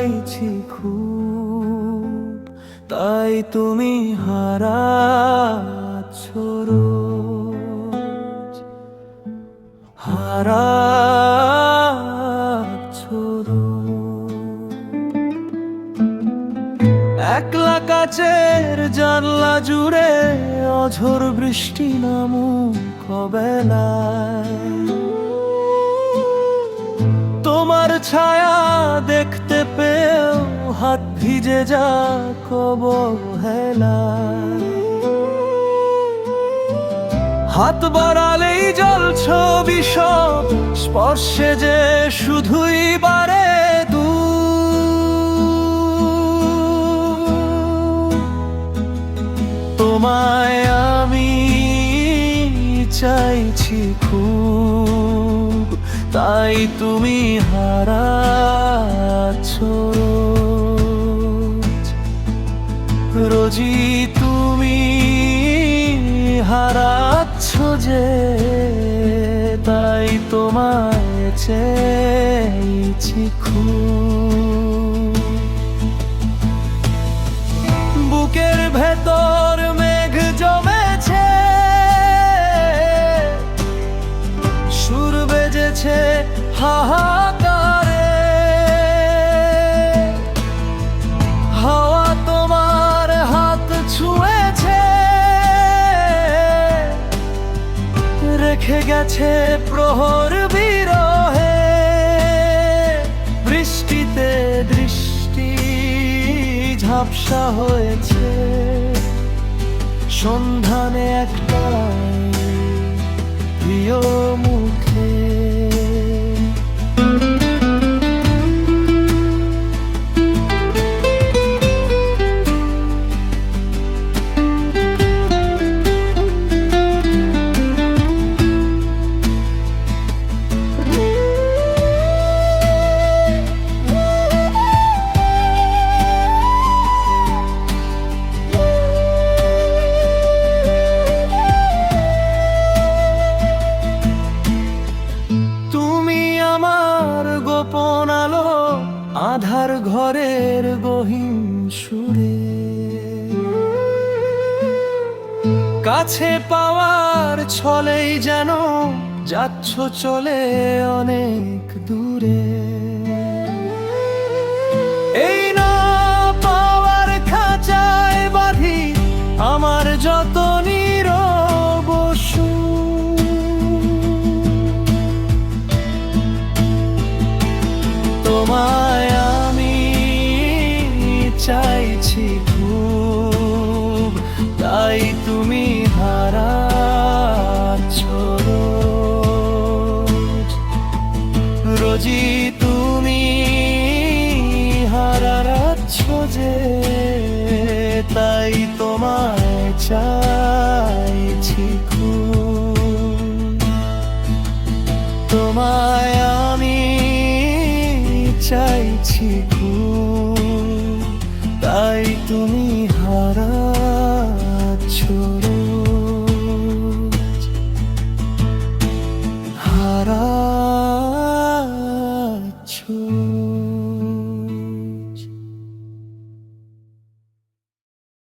চাইছি খুব, তাই তুমি হারাচ্ছো রোজ, হারাচ্ছো রোজ। একলা কাচের জানলা জুড়ে অঝোর বৃষ্টি নামুক বেলায়, তোমার ছায়া দেখতে পেয়েও হাত ভিজে যাক অবহেলায়। হাত বাড়ালেই জল ছবি সব স্পর্শে যে শুধুই বারে তোমায় আমি চাইছি খুব, তাই তুমি হারাচ্ছো রোজ, রোজই তুমি হারাচ্ছো যে, তাই তোমায় চেয়েছি খুব। বুকের ভেতর মেঘ জমেছে, সুর বেজেছে হাহাকারে, হাওয়া তোমার হাত ছুঁয়েছে, রেখে গেছে প্রহর বিরহে। বৃষ্টিতে দৃষ্টি ঝাপসা হয়েছে, সন্ধানে একটাই প্রিয় মুখে। গোপন আলো আধার ঘরের গহীন সুরে, কাছে পাওয়ার ছলেই যেন যাচ্ছ চলে অনেক দূরে। এই না পাওয়ার খাঁচায় বাঁধি আমার যত নীরব সুর, তোমায় আমি চাইছি খুব, তাই তুমি হারাচ্ছো রোজ, রোজই তুমি হারাচ্ছো যে, তাই তোমায় চাইছি খুব, তোমায় আমি চাইছি খুব, তাই তুমি